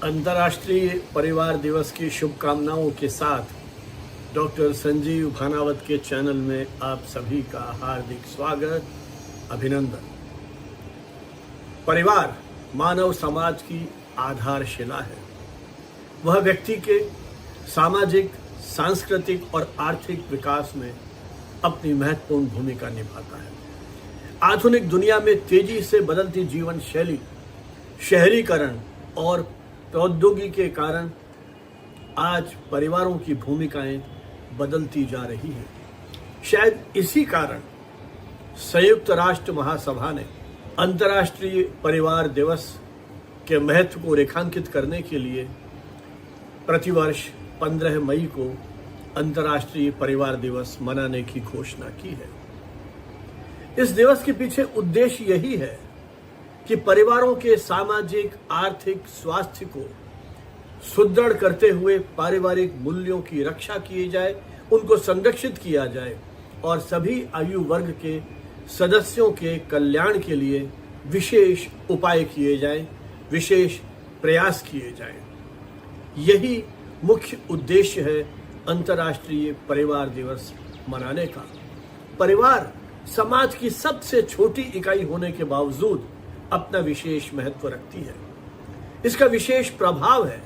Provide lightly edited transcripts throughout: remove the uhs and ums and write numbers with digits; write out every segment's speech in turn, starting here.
अंतर्राष्ट्रीय परिवार दिवस की शुभकामनाओं के साथ डॉक्टर संजीव भानावत के चैनल में आप सभी का हार्दिक स्वागत, अभिनंदन। परिवार मानव समाज की आधारशिला है। वह व्यक्ति के सामाजिक, सांस्कृतिक और आर्थिक विकास में अपनी महत्वपूर्ण भूमिका निभाता है। आधुनिक दुनिया में तेजी से बदलती जीवन शैली, शहरीकरण और प्रौद्योगिकी के कारण आज परिवारों की भूमिकाएं बदलती जा रही हैं। शायद इसी कारण संयुक्त राष्ट्र महासभा ने अंतर्राष्ट्रीय परिवार दिवस के महत्व को रेखांकित करने के लिए प्रतिवर्ष 15 मई को अंतर्राष्ट्रीय परिवार दिवस मनाने की घोषणा की है। इस दिवस के पीछे उद्देश्य यही है कि परिवारों के सामाजिक, आर्थिक स्वास्थ्य को सुदृढ़ करते हुए पारिवारिक मूल्यों की रक्षा की जाए, उनको संरक्षित किया जाए और सभी आयु वर्ग के सदस्यों के कल्याण के लिए विशेष उपाय किए जाएं, विशेष प्रयास किए जाएं। यही मुख्य उद्देश्य है अंतर्राष्ट्रीय परिवार दिवस मनाने का। परिवार समाज की सबसे छोटी इकाई होने के बावजूद अपना विशेष महत्व रखती है। इसका विशेष प्रभाव है।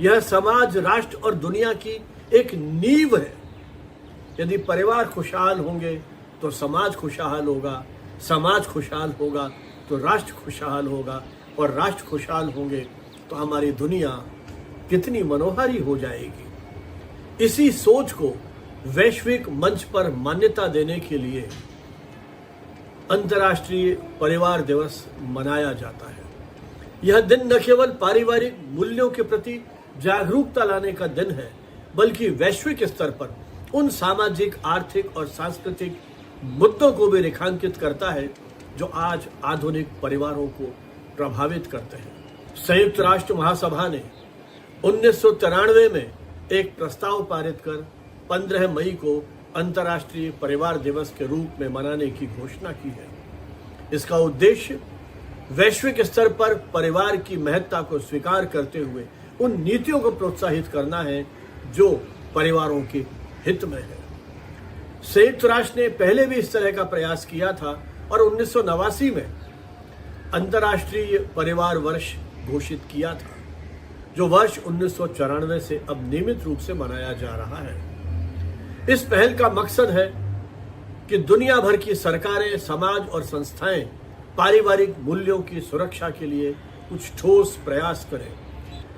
यह समाज, राष्ट्र और दुनिया की एक नींव है। यदि परिवार खुशहाल होंगे तो समाज खुशहाल होगा, समाज खुशहाल होगा तो राष्ट्र खुशहाल होगा और राष्ट्र खुशहाल होंगे तो हमारी दुनिया कितनी मनोहारी हो जाएगी। इसी सोच को वैश्विक मंच पर मान्यता देने के लिए अंतर्राष्ट्रीय परिवार दिवस मनाया जाता है। यह दिन न केवल पारिवारिक मूल्यों के प्रति जागरूकता लाने का दिन है, बल्कि वैश्विक स्तर पर उन सामाजिक, आर्थिक और सांस्कृतिक मुद्दों को भी रेखांकित करता है जो आज आधुनिक परिवारों को प्रभावित करते हैं। संयुक्त राष्ट्र महासभा ने 1993 में एक प्रस्ताव पारित कर 15 मई को अंतर्राष्ट्रीय परिवार दिवस के रूप में मनाने की घोषणा की है। इसका उद्देश्य वैश्विक स्तर पर परिवार की महत्ता को स्वीकार करते हुए उन नीतियों को प्रोत्साहित करना है जो परिवारों के हित में है। संयुक्त राष्ट्र ने पहले भी इस तरह का प्रयास किया था और 1989 में अंतर्राष्ट्रीय परिवार वर्ष घोषित किया था, जो वर्ष 1994 से अब नियमित रूप से मनाया जा रहा है। इस पहल का मकसद है कि दुनिया भर की सरकारें, समाज और संस्थाएं पारिवारिक मूल्यों की सुरक्षा के लिए कुछ ठोस प्रयास करें।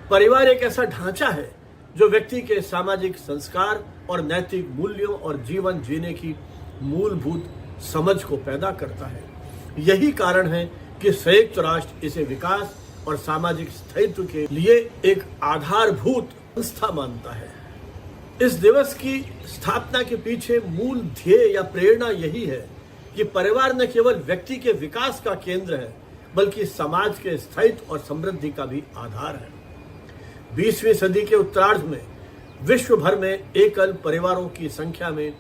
परिवार एक ऐसा ढांचा है जो व्यक्ति के सामाजिक संस्कार और नैतिक मूल्यों और जीवन जीने की मूलभूत समझ को पैदा करता है। यही कारण है कि संयुक्त राष्ट्र इसे विकास और सामाजिक स्थायित्व के लिए एक आधारभूत संस्था मानता है। इस दिवस की स्थापना के पीछे मूल ध्येय या प्रेरणा यही है कि परिवार न केवल व्यक्ति के विकास का केंद्र है, बल्कि समाज के स्थायित्व और समृद्धि का भी आधार है। 20वीं सदी के उत्तरार्ध में विश्व भर में एकल परिवारों की संख्या में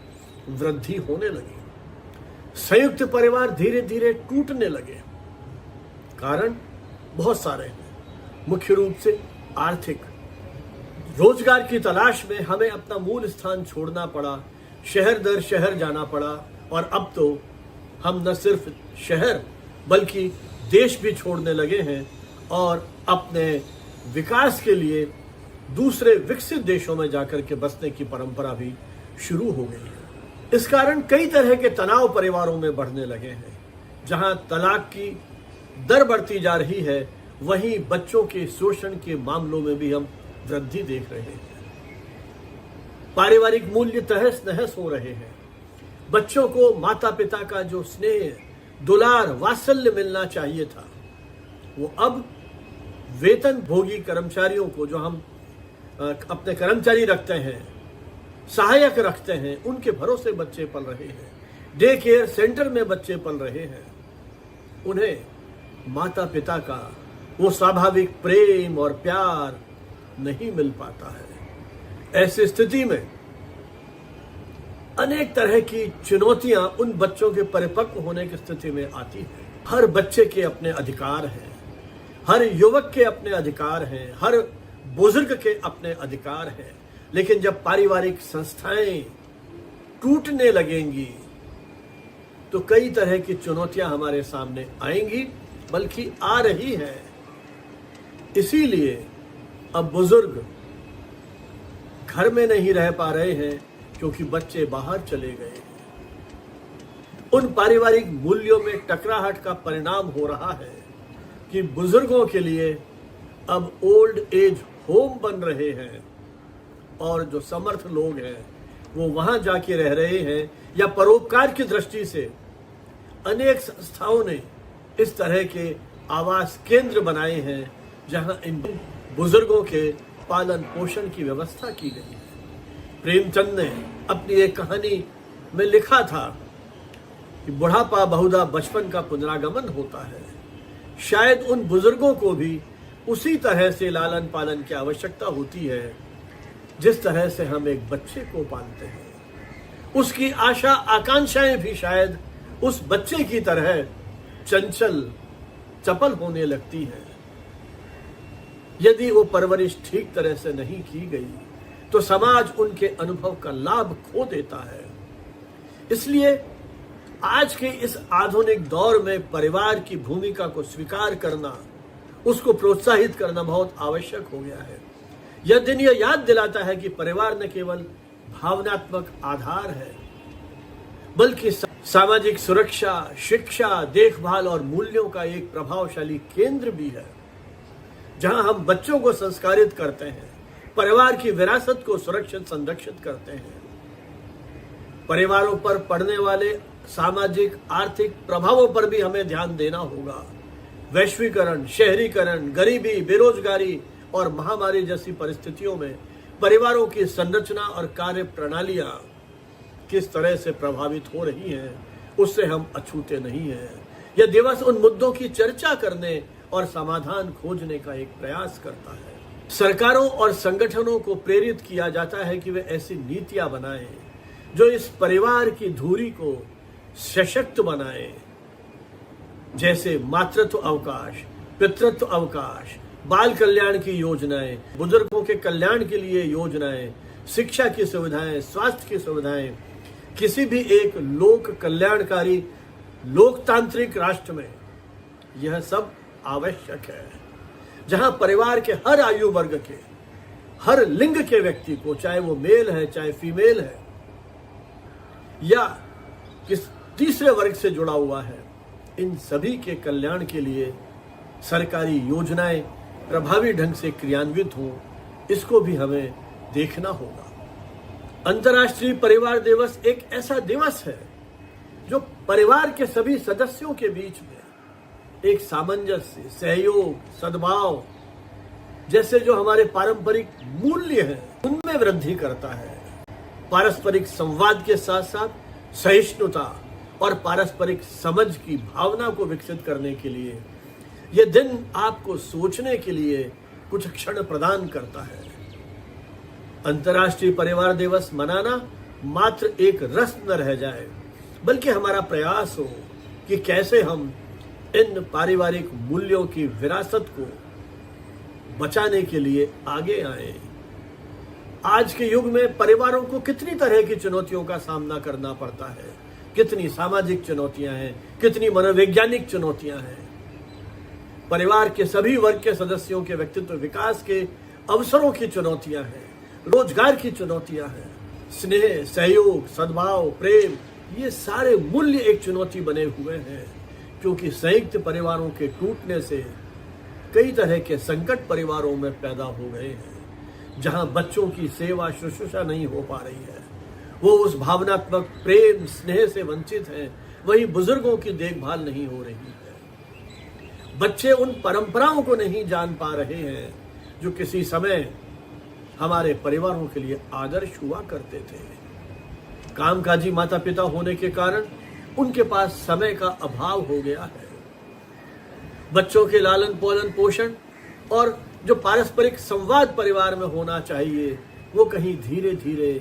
वृद्धि होने लगी। संयुक्त परिवार धीरे धीरे टूटने लगे। कारण बहुत सारे हैं। मुख्य रूप से आर्थिक, रोजगार की तलाश में हमें अपना मूल स्थान छोड़ना पड़ा, शहर दर शहर जाना पड़ा और अब तो हम न सिर्फ शहर बल्कि देश भी छोड़ने लगे हैं और अपने विकास के लिए दूसरे विकसित देशों में जाकर के बसने की परंपरा भी शुरू हो गई है। इस कारण कई तरह के तनाव परिवारों में बढ़ने लगे हैं। जहां तलाक की दर बढ़ती जा रही है, वहीं बच्चों के शोषण के मामलों में भी हम वृद्धि देख रहे हैं। पारिवारिक मूल्य तहस नहस हो रहे हैं। बच्चों को माता पिता का जो स्नेह, दुलार, वात्सल्य मिलना चाहिए था, वो अब वेतन भोगी कर्मचारियों को, जो हम अपने कर्मचारी रखते हैं, सहायक रखते हैं, उनके भरोसे बच्चे पल रहे हैं। डे केयर सेंटर में बच्चे पल रहे हैं। उन्हें माता पिता का वो स्वाभाविक प्रेम और प्यार नहीं मिल पाता है। ऐसी स्थिति में अनेक तरह की चुनौतियां उन बच्चों के परिपक्व होने की स्थिति में आती हैं। हर बच्चे के अपने अधिकार हैं। हर युवक के अपने अधिकार हैं, हर बुजुर्ग के अपने अधिकार हैं, लेकिन जब पारिवारिक संस्थाएं टूटने लगेंगी तो कई तरह की चुनौतियां हमारे सामने आएंगी, बल्कि आ रही हैं। इसीलिए अब बुजुर्ग घर में नहीं रह पा रहे हैं क्योंकि बच्चे बाहर चले गए हैं। उन पारिवारिक मूल्यों में टकराहट का परिणाम हो रहा है कि बुजुर्गों के लिए अब ओल्ड एज होम बन रहे हैं और जो समर्थ लोग हैं वो वहां जाके रह रहे हैं, या परोपकार की दृष्टि से अनेक संस्थाओं ने इस तरह के आवास केंद्र बनाए हैं जहां इन बुजुर्गों के पालन पोषण की व्यवस्था की गई है। प्रेमचंद ने अपनी एक कहानी में लिखा था कि बुढ़ापा बहुधा बचपन का पुनरागमन होता है। शायद उन बुजुर्गों को भी उसी तरह से लालन पालन की आवश्यकता होती है जिस तरह से हम एक बच्चे को पालते हैं। उसकी आशा आकांक्षाएं भी शायद उस बच्चे की तरह चंचल चपल होने लगती हैं। यदि वो परवरिश ठीक तरह से नहीं की गई तो समाज उनके अनुभव का लाभ खो देता है। इसलिए आज के इस आधुनिक दौर में परिवार की भूमिका को स्वीकार करना, उसको प्रोत्साहित करना बहुत आवश्यक हो गया है। यह दिन यह याद दिलाता है कि परिवार न केवल भावनात्मक आधार है बल्कि सामाजिक सुरक्षा, शिक्षा, देखभाल और मूल्यों का एक प्रभावशाली केंद्र भी है, जहां हम बच्चों को संस्कारित करते हैं, परिवार की विरासत को सुरक्षित संरक्षित करते हैं। परिवारों पर पड़ने वाले सामाजिक आर्थिक प्रभावों पर भी हमें ध्यान देना होगा। वैश्वीकरण, शहरीकरण, गरीबी, बेरोजगारी और महामारी जैसी परिस्थितियों में परिवारों की संरचना और कार्य प्रणालियां किस तरह से प्रभावित हो रही हैं, उससे हम अछूते नहीं हैं। यह दिवस उन मुद्दों की चर्चा करने और समाधान खोजने का एक प्रयास करता है। सरकारों और संगठनों को प्रेरित किया जाता है कि वे ऐसी नीतियां बनाएं जो इस परिवार की धुरी को सशक्त बनाएं, जैसे मातृत्व अवकाश, पितृत्व अवकाश, बाल कल्याण की योजनाएं, बुजुर्गों के कल्याण के लिए योजनाएं, शिक्षा की सुविधाएं, स्वास्थ्य की सुविधाएं। किसी भी एक लोक कल्याणकारी लोकतांत्रिक राष्ट्र में यह सब आवश्यक है, जहां परिवार के हर आयु वर्ग के, हर लिंग के व्यक्ति को, चाहे वो मेल है चाहे फीमेल है या किस तीसरे वर्ग से जुड़ा हुआ है, इन सभी के कल्याण के लिए सरकारी योजनाएं प्रभावी ढंग से क्रियान्वित हों, इसको भी हमें देखना होगा। अंतर्राष्ट्रीय परिवार दिवस एक ऐसा दिवस है जो परिवार के सभी सदस्यों के बीच में एक सामंजस्य, सहयोग, सद्भाव जैसे जो हमारे पारंपरिक मूल्य हैं उनमें वृद्धि करता है। पारस्परिक संवाद के साथ साथ सहिष्णुता और पारस्परिक समझ की भावना को विकसित करने के लिए यह दिन आपको सोचने के लिए कुछ क्षण प्रदान करता है। अंतर्राष्ट्रीय परिवार दिवस मनाना मात्र एक रस्म न रह जाए, बल्कि हमारा प्रयास हो कि कैसे हम इन पारिवारिक मूल्यों की विरासत को बचाने के लिए आगे आए। आज के युग में परिवारों को कितनी तरह की चुनौतियों का सामना करना पड़ता है, कितनी सामाजिक चुनौतियां हैं, कितनी मनोवैज्ञानिक चुनौतियां हैं। परिवार के सभी वर्ग के सदस्यों के व्यक्तित्व विकास के अवसरों की चुनौतियां हैं, रोजगार की चुनौतियां हैं, स्नेह, सहयोग, सद्भाव, प्रेम, ये सारे मूल्य एक चुनौती बने हुए हैं, क्योंकि संयुक्त परिवारों के टूटने से कई तरह के संकट परिवारों में पैदा हो गए हैं। जहां बच्चों की सेवा शुश्रूषा नहीं हो पा रही है, वो उस भावनात्मक प्रेम स्नेह से वंचित हैं, वहीं बुजुर्गों की देखभाल नहीं हो रही है। बच्चे उन परंपराओं को नहीं जान पा रहे हैं जो किसी समय हमारे परिवारों के लिए आदर्श हुआ करते थे। कामकाजी माता पिता होने के कारण उनके पास समय का अभाव हो गया है। बच्चों के लालन पालन पोषण और जो पारस्परिक संवाद परिवार में होना चाहिए वो कहीं धीरे धीरे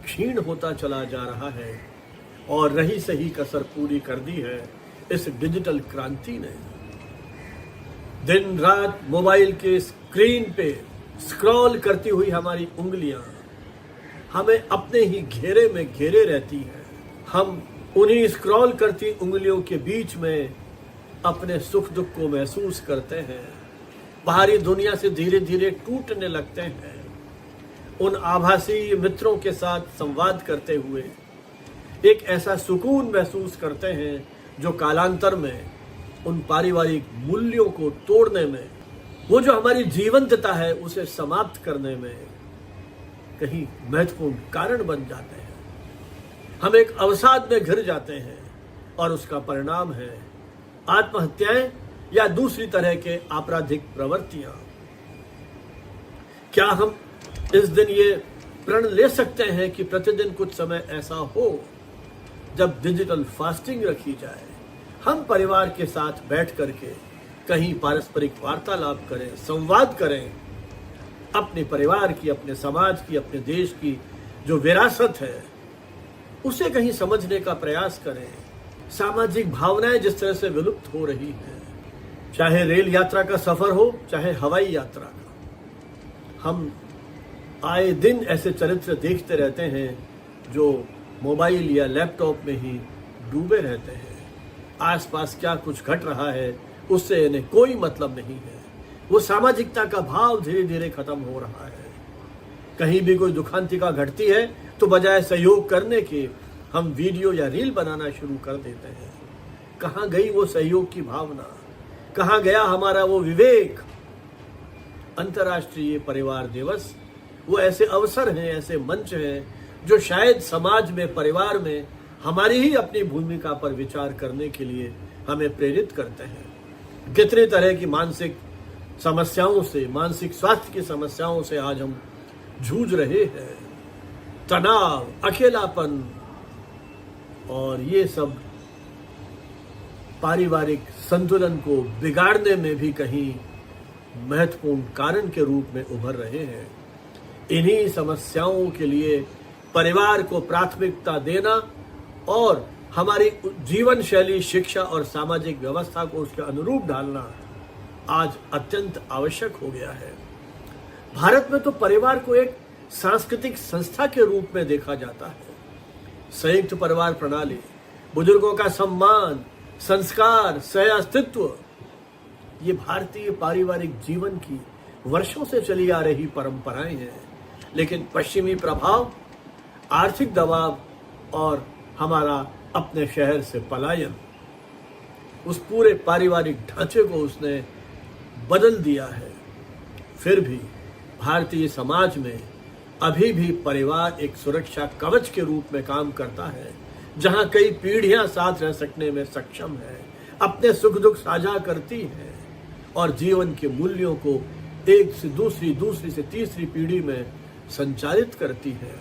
क्षीण होता चला जा रहा है और रही सही कसर पूरी कर दी है इस डिजिटल क्रांति ने। दिन रात मोबाइल के स्क्रीन पे स्क्रॉल करती हुई हमारी उंगलियां हमें अपने ही घेरे में घेरे रहती हैं। हम उन्हीं स्क्रॉल करती उंगलियों के बीच में अपने सुख दुख को महसूस करते हैं, बाहरी दुनिया से धीरे धीरे टूटने लगते हैं। उन आभासी मित्रों के साथ संवाद करते हुए एक ऐसा सुकून महसूस करते हैं जो कालांतर में उन पारिवारिक मूल्यों को तोड़ने में, वो जो हमारी जीवंतता है उसे समाप्त करने में कहीं महत्वपूर्ण कारण बन जाते हैं। हम एक अवसाद में घिर जाते हैं और उसका परिणाम है आत्महत्याएं या दूसरी तरह के आपराधिक प्रवृत्तियां। क्या हम इस दिन ये प्रण ले सकते हैं कि प्रतिदिन कुछ समय ऐसा हो जब डिजिटल फास्टिंग रखी जाए, हम परिवार के साथ बैठ करके कहीं पारस्परिक वार्तालाप करें, संवाद करें, अपने परिवार की, अपने समाज की, अपने देश की जो विरासत है उसे कहीं समझने का प्रयास करें। सामाजिक भावनाएं जिस तरह से विलुप्त हो रही हैं, चाहे रेल यात्रा का सफर हो, चाहे हवाई यात्रा का, हम आए दिन ऐसे चरित्र देखते रहते हैं जो मोबाइल या लैपटॉप में ही डूबे रहते हैं। आसपास क्या कुछ घट रहा है उससे इन्हें कोई मतलब नहीं है। वो सामाजिकता का भाव धीरे धीरे खत्म हो रहा है। कहीं भी कोई दुखांतिका घटती है तो बजाय सहयोग करने के हम वीडियो या रील बनाना शुरू कर देते हैं। कहाँ गई वो सहयोग की भावना, कहाँ गया हमारा वो विवेक। अंतर्राष्ट्रीय परिवार दिवस वो ऐसे अवसर हैं, ऐसे मंच हैं जो शायद समाज में, परिवार में हमारी ही अपनी भूमिका पर विचार करने के लिए हमें प्रेरित करते हैं। कितने तरह की मानसिक समस्याओं से, मानसिक स्वास्थ्य की समस्याओं से आज हम जूझ रहे हैं। तनाव, अकेलापन, और ये सब पारिवारिक संतुलन को बिगाड़ने में भी कहीं महत्वपूर्ण कारण के रूप में उभर रहे हैं। इन्हीं समस्याओं के लिए परिवार को प्राथमिकता देना और हमारी जीवन शैली, शिक्षा और सामाजिक व्यवस्था को उसके अनुरूप डालना आज अत्यंत आवश्यक हो गया है। भारत में तो परिवार को एक सांस्कृतिक संस्था के रूप में देखा जाता है। संयुक्त परिवार प्रणाली, बुजुर्गों का सम्मान, संस्कार, सह अस्तित्व, ये भारतीय पारिवारिक जीवन की वर्षों से चली आ रही परंपराएं हैं। लेकिन पश्चिमी प्रभाव, आर्थिक दबाव और हमारा अपने शहर से पलायन उस पूरे पारिवारिक ढांचे को उसने बदल दिया है। फिर भी भारतीय समाज में अभी भी परिवार एक सुरक्षा कवच के रूप में काम करता है, जहां कई पीढ़ियां साथ रह सकने में सक्षम है, अपने सुख दुख साझा करती है और जीवन के मूल्यों को एक से दूसरी, दूसरी से तीसरी पीढ़ी में संचालित करती है।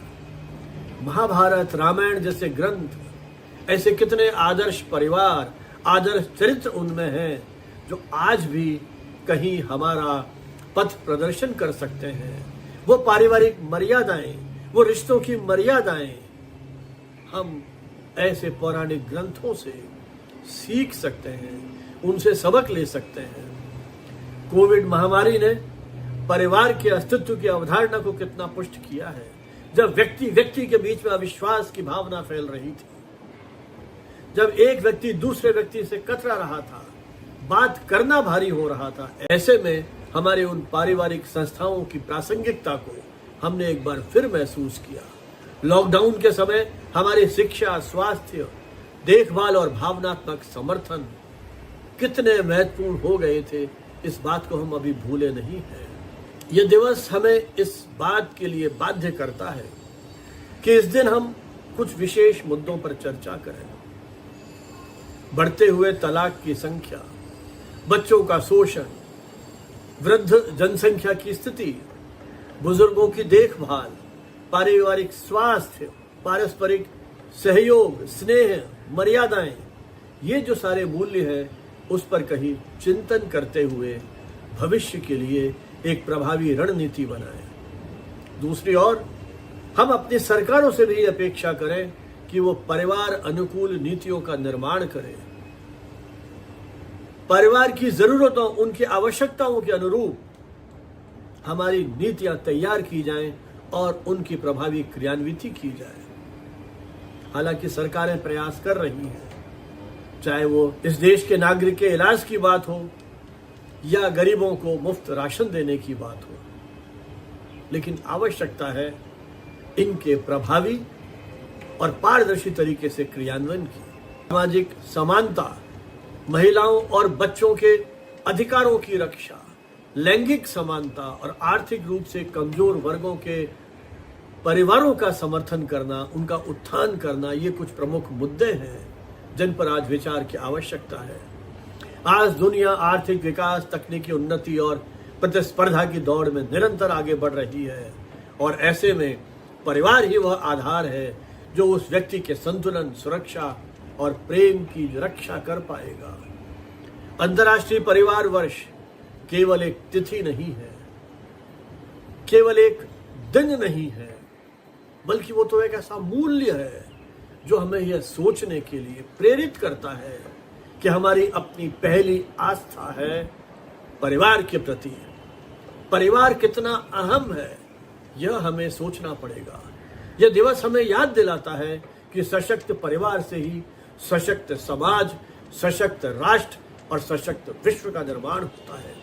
महाभारत, रामायण जैसे ग्रंथ, ऐसे कितने आदर्श परिवार, आदर्श चरित्र उनमें हैं जो आज भी कहीं हमारा पथ प्रदर्शन कर सकते हैं। वो पारिवारिक मर्यादाएं, वो रिश्तों की मर्यादाएं हम ऐसे पौराणिक ग्रंथों से सीख सकते हैं, उनसे सबक ले सकते हैं। कोविड महामारी ने परिवार के अस्तित्व की अवधारणा को कितना पुष्ट किया है। जब व्यक्ति व्यक्ति के बीच में अविश्वास की भावना फैल रही थी, जब एक व्यक्ति दूसरे व्यक्ति से कतरा रहा था, बात करना भारी हो रहा था, ऐसे में हमारे उन पारिवारिक संस्थाओं की प्रासंगिकता को हमने एक बार फिर महसूस किया। लॉकडाउन के समय हमारी शिक्षा, स्वास्थ्य, देखभाल और भावनात्मक समर्थन कितने महत्वपूर्ण हो गए थे, इस बात को हम अभी भूले नहीं हैं। यह दिवस हमें इस बात के लिए बाध्य करता है कि इस दिन हम कुछ विशेष मुद्दों पर चर्चा करें। बढ़ते हुए तलाक की संख्या, बच्चों का शोषण, वृद्ध जनसंख्या की स्थिति, बुजुर्गों की देखभाल, पारिवारिक स्वास्थ्य, पारस्परिक सहयोग, स्नेह, मर्यादाएं, ये जो सारे मूल्य हैं उस पर कहीं चिंतन करते हुए भविष्य के लिए एक प्रभावी रणनीति बनाएं। दूसरी ओर हम अपनी सरकारों से भी अपेक्षा करें कि वो परिवार अनुकूल नीतियों का निर्माण करें। परिवार की जरूरतों, उनकी आवश्यकताओं के अनुरूप हमारी नीतियां तैयार की जाएं और उनकी प्रभावी क्रियान्विति की जाए। हालांकि सरकारें प्रयास कर रही हैं, चाहे वो इस देश के नागरिक के इलाज की बात हो या गरीबों को मुफ्त राशन देने की बात हो, लेकिन आवश्यकता है इनके प्रभावी और पारदर्शी तरीके से क्रियान्वयन की। सामाजिक समानता, महिलाओं और बच्चों के अधिकारों की रक्षा, लैंगिक समानता और आर्थिक रूप से कमजोर वर्गों के परिवारों का समर्थन करना, उनका उत्थान करना, ये कुछ प्रमुख मुद्दे हैं जिन पर आज विचार की आवश्यकता है। आज दुनिया आर्थिक विकास, तकनीकी उन्नति और प्रतिस्पर्धा की दौड़ में निरंतर आगे बढ़ रही है और ऐसे में परिवार ही वह आधार है जो उस व्यक्ति के संतुलन, सुरक्षा और प्रेम की रक्षा कर पाएगा। अंतर्राष्ट्रीय परिवार वर्ष केवल एक तिथि नहीं है, केवल एक दिन नहीं है, बल्कि वो तो एक ऐसा मूल्य है जो हमें यह सोचने के लिए प्रेरित करता है कि हमारी अपनी पहली आस्था है परिवार के प्रति। परिवार कितना अहम है यह हमें सोचना पड़ेगा। यह दिवस हमें याद दिलाता है कि सशक्त परिवार से ही सशक्त समाज, सशक्त राष्ट्र और सशक्त विश्व का निर्माण होता है।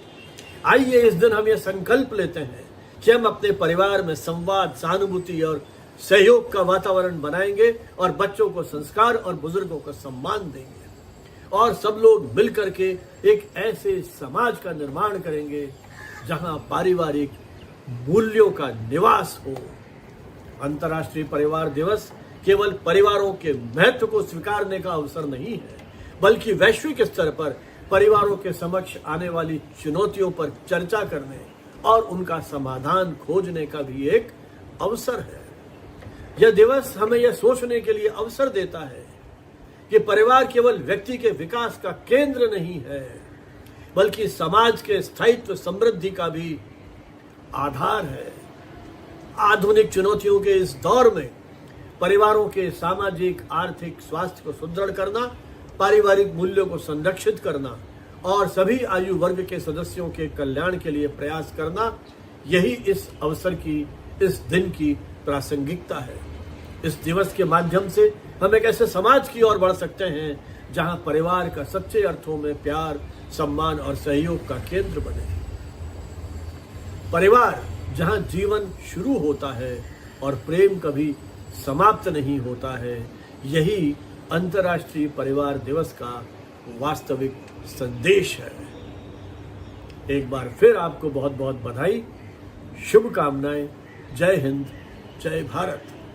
आइए इस दिन हम यह संकल्प लेते हैं कि हम अपने परिवार में संवाद, सहानुभूति और सहयोग का वातावरण बनाएंगे और बच्चों को संस्कार और बुजुर्गों को सम्मान देंगे और सब लोग मिलकर के एक ऐसे समाज का निर्माण करेंगे जहां पारिवारिक मूल्यों का निवास हो। अंतर्राष्ट्रीय परिवार दिवस केवल परिवारों के महत्व को स्वीकारने का अवसर नहीं है, बल्कि वैश्विक स्तर पर परिवारों के समक्ष आने वाली चुनौतियों पर चर्चा करने और उनका समाधान खोजने का भी एक अवसर है। यह दिवस हमें यह सोचने के लिए अवसर देता है कि परिवार केवल व्यक्ति के विकास का केंद्र नहीं है, बल्कि समाज के स्थायित्व, समृद्धि का भी आधार है। आधुनिक चुनौतियों के इस दौर में परिवारों के सामाजिक, आर्थिक स्वास्थ्य को सुदृढ़ करना, पारिवारिक मूल्यों को संरक्षित करना और सभी आयु वर्ग के सदस्यों के कल्याण के लिए प्रयास करना, यही इस अवसर की, इस दिन की प्रासंगिकता है। इस दिवस के माध्यम से हम एक ऐसे समाज की ओर बढ़ सकते हैं जहां परिवार का सच्चे अर्थों में प्यार, सम्मान और सहयोग का केंद्र बने। परिवार जहां जीवन शुरू होता है और प्रेम कभी समाप्त नहीं होता है, यही अंतर्राष्ट्रीय परिवार दिवस का वास्तविक संदेश है। एक बार फिर आपको बहुत बहुत बधाई, शुभकामनाएं। जय हिंद, जय भारत।